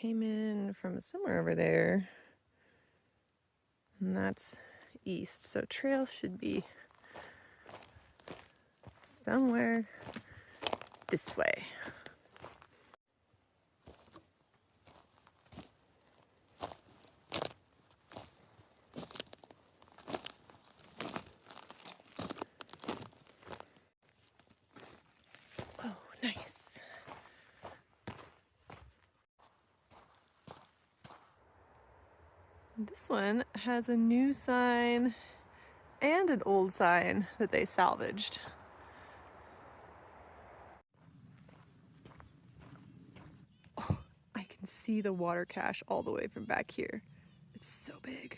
came in from somewhere over there, and that's east, so trail should be somewhere this way. Oh, nice. This one has a new sign and an old sign that they salvaged. Oh, I can see the water cache all the way from back here. It's so big.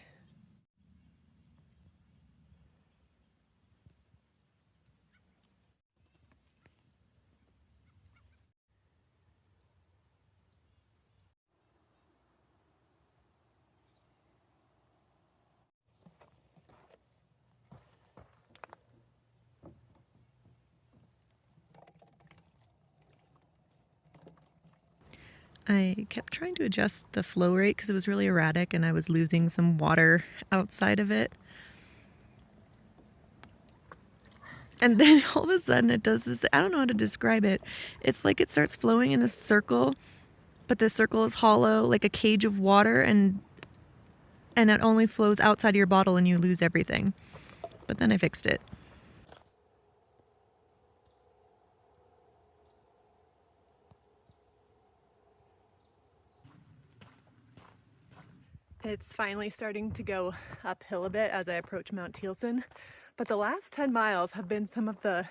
I kept trying to adjust the flow rate because it was really erratic and I was losing some water outside of it. And then all of a sudden it does this, I don't know how to describe it. It's like it starts flowing in a circle, but the circle is hollow, like a cage of water, and it only flows outside of your bottle and you lose everything. But then I fixed it. It's finally starting to go uphill a bit as I approach Mount Thielsen, but the last 10 miles have been some of the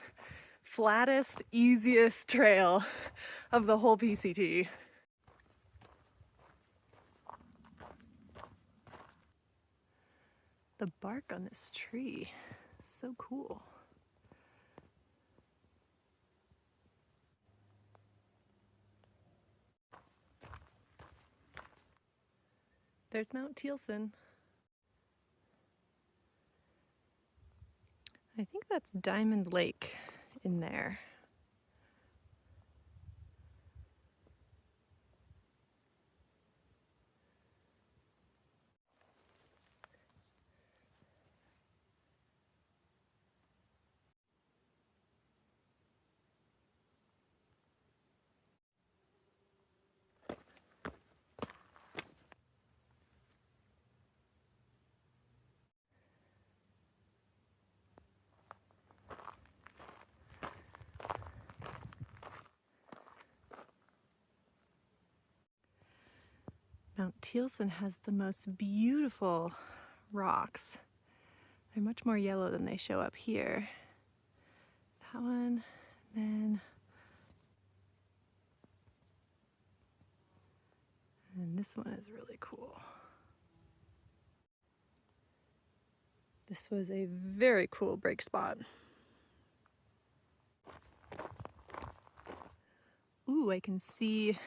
flattest, easiest trail of the whole PCT. The bark on this tree is so cool. There's Mount Thielsen. I think that's Diamond Lake in there. Mount Thielsen has the most beautiful rocks. They're much more yellow than they show up here. That one, and this one is really cool. This was a very cool break spot. Ooh, I can see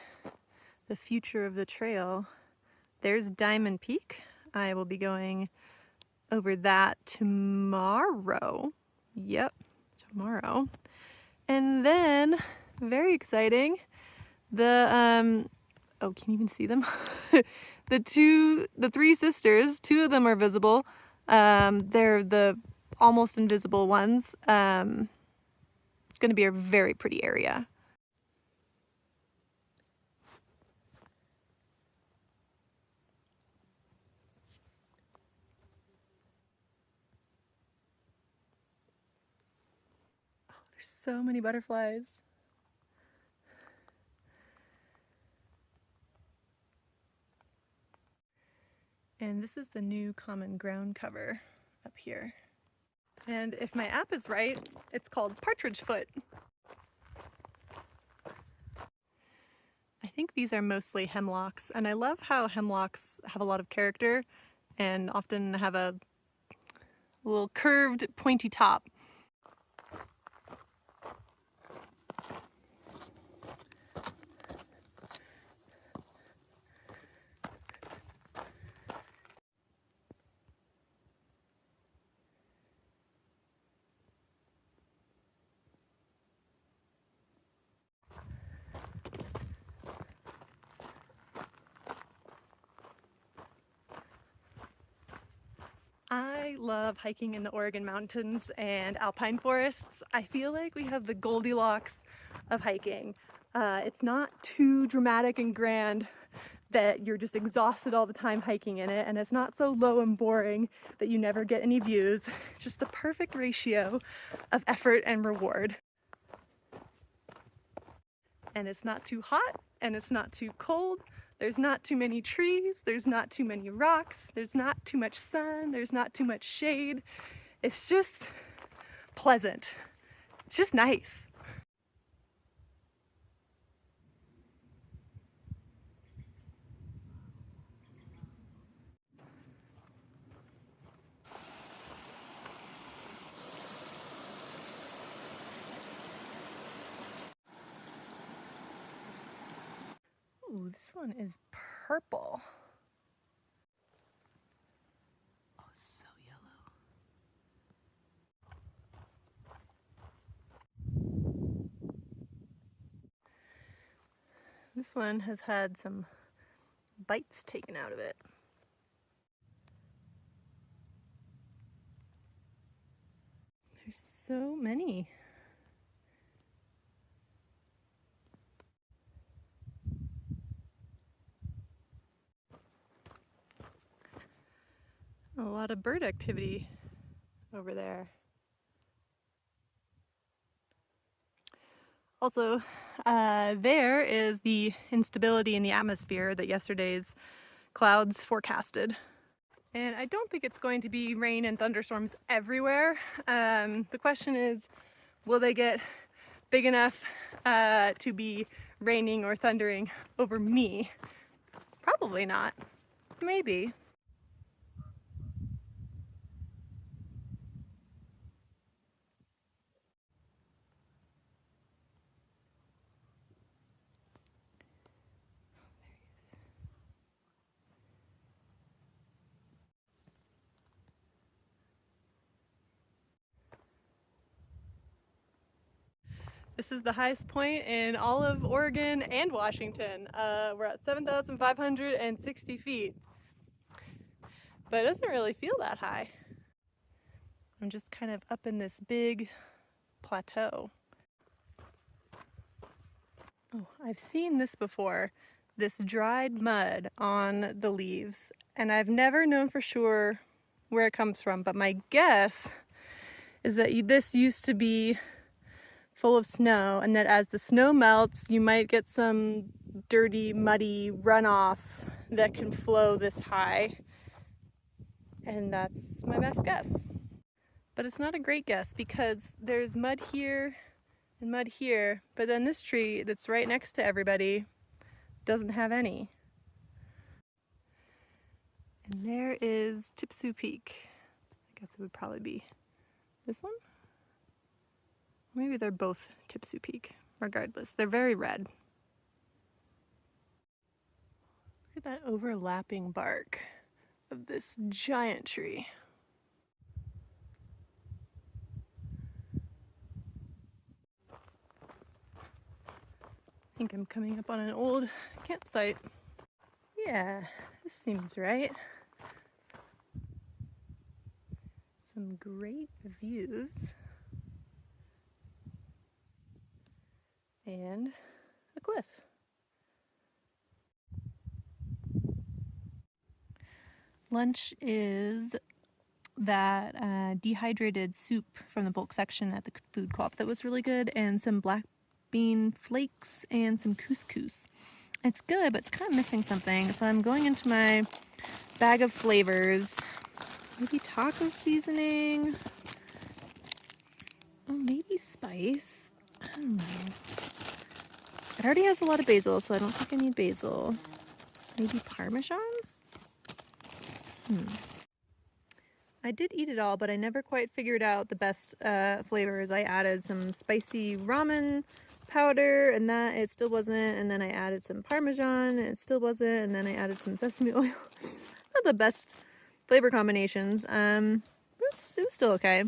the future of the trail. There's Diamond Peak. I will be going over that tomorrow. Yep, tomorrow. And then, very exciting, the oh, can you even see them? the three sisters, two of them are visible. They're the almost invisible ones. It's going to be a very pretty area. Oh, there's so many butterflies. And this is the new common ground cover up here. And if my app is right, it's called partridge foot. I think these are mostly hemlocks, and I love how hemlocks have a lot of character and often have a little curved, pointy top. I love hiking in the Oregon mountains and alpine forests. I feel like we have the Goldilocks of hiking. It's not too dramatic and grand that you're just exhausted all the time hiking in it, and it's not so low and boring that you never get any views. It's just the perfect ratio of effort and reward. And it's not too hot and it's not too cold. There's not too many trees, there's not too many rocks, there's not too much sun, there's not too much shade. It's just pleasant. It's just nice. Ooh, this one is purple. Oh, it's so yellow. This one has had some bites taken out of it. There's so many. A lot of bird activity over there. Also, there is the instability in the atmosphere that yesterday's clouds forecasted. And I don't think it's going to be rain and thunderstorms everywhere. The question is, will they get big enough to be raining or thundering over me? Probably not. Maybe. This is the highest point in all of Oregon and Washington. We're at 7,560 feet. But it doesn't really feel that high. I'm just kind of up in this big plateau. Oh, I've seen this before, this dried mud on the leaves, and I've never known for sure where it comes from, but my guess is that this used to be full of snow, and that as the snow melts, you might get some dirty, muddy runoff that can flow this high. And that's my best guess. But it's not a great guess because there's mud here and mud here, but then this tree that's right next to everybody doesn't have any. And there is Thielsen Peak. I guess it would probably be this one? Maybe they're both Thielsen Peak. Regardless, they're very red. Look at that overlapping bark of this giant tree. I think I'm coming up on an old campsite. Yeah, this seems right. Some great views. And a cliff. Lunch is that dehydrated soup from the bulk section at the food co-op that was really good, and some black bean flakes and some couscous. It's good, but it's kind of missing something, so I'm going into my bag of flavors. Maybe taco seasoning. Oh, maybe spice. I don't know. It already has a lot of basil, so I don't think I need basil. Maybe Parmesan? I did eat it all, but I never quite figured out the best flavors. I added some spicy ramen powder, and that it still wasn't. And then I added some Parmesan, and it still wasn't. And then I added some sesame oil. Not the best flavor combinations. It was still okay.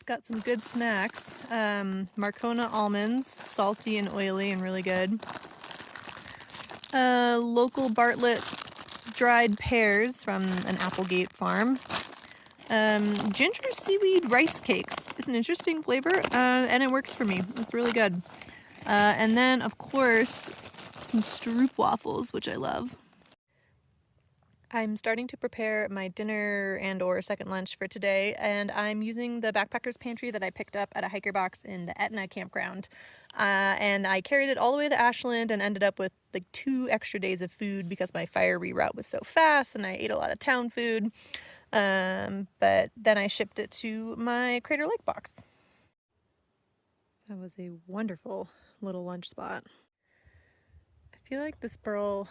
Got some good snacks. Marcona almonds, salty and oily and really good. Local Bartlett dried pears from an Applegate farm. Ginger seaweed rice cakes. It's an interesting flavor, and it works for me. It's really good. And then, of course, some stroopwafels, which I love. I'm starting to prepare my dinner and or second lunch for today, and I'm using the backpacker's pantry that I picked up at a hiker box in the Etna campground. And I carried it all the way to Ashland and ended up with like 2 extra days of food because my fire reroute was so fast and I ate a lot of town food. But then I shipped it to my Crater Lake box. That was a wonderful little lunch spot. I feel like this burl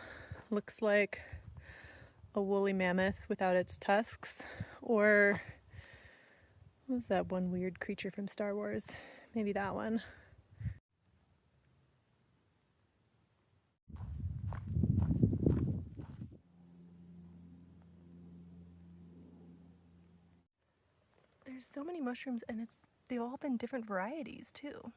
looks like a woolly mammoth without its tusks, or what was that one weird creature from Star Wars? Maybe that one. There's so many mushrooms, and they've all been different varieties too.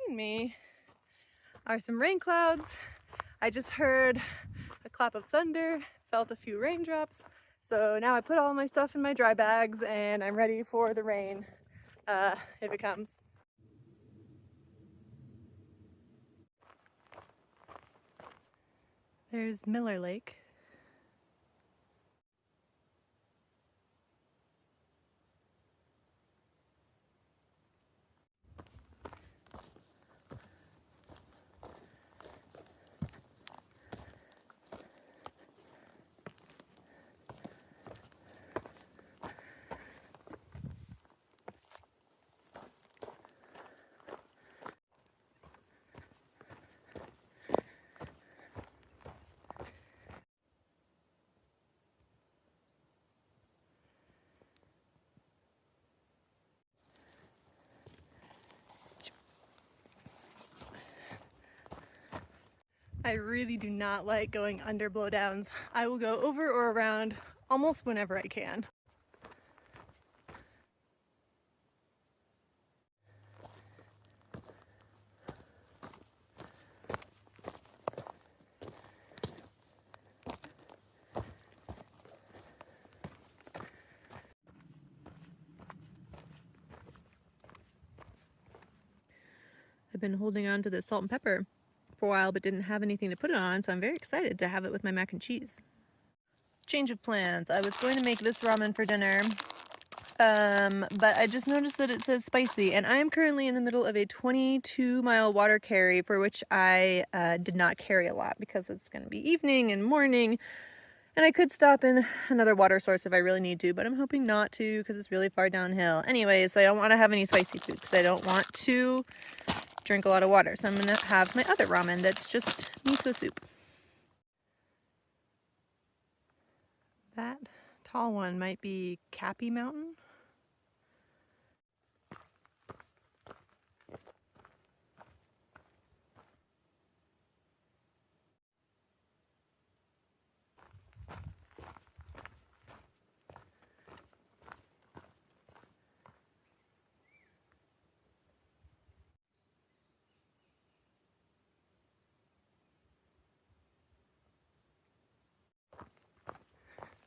Behind me are some rain clouds. I just heard a clap of thunder, felt a few raindrops. So now I put all my stuff in my dry bags and I'm ready for the rain if it comes. There's Miller Lake. I really do not like going under blowdowns. I will go over or around almost whenever I can. I've been holding on to the salt and pepper for a while but didn't have anything to put it on, so I'm very excited to have it with my mac and cheese. Change of plans. I was going to make this ramen for dinner, but I just noticed that it says spicy, and I am currently in the middle of a 22-mile water carry for which I did not carry a lot because it's going to be evening and morning, and I could stop in another water source if I really need to, but I'm hoping not to because it's really far downhill. Anyway, so I don't want to have any spicy food because I don't want to drink a lot of water. So I'm going to have my other ramen that's just miso soup. That tall one might be Cappy Mountain.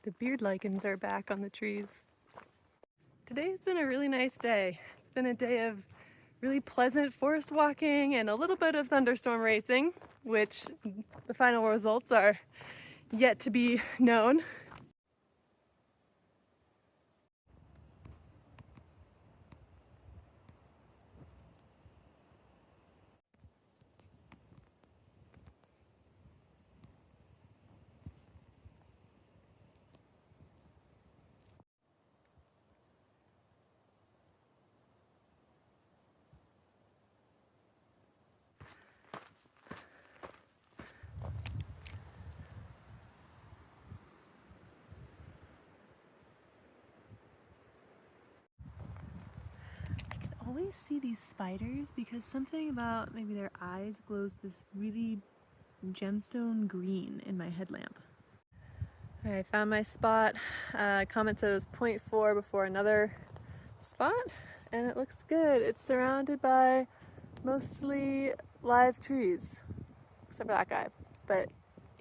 The beard lichens are back on the trees. Today has been a really nice day. It's been a day of really pleasant forest walking and a little bit of thunderstorm racing, which the final results are yet to be known. Always see these spiders because something about maybe their eyes glows this really gemstone green in my headlamp. Alright, found my spot. Comment says 0.4 before another spot, and it looks good. It's surrounded by mostly live trees, except for that guy, but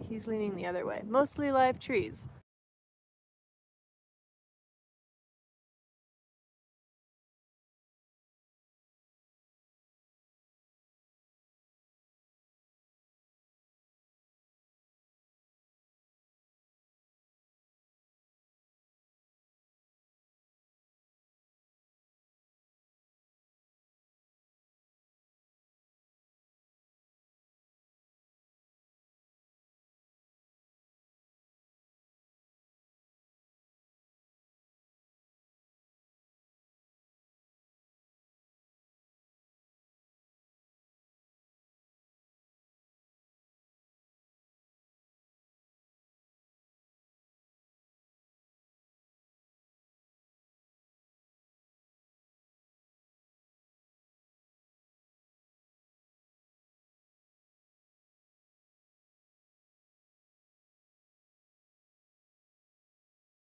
he's leaning the other way. Mostly live trees.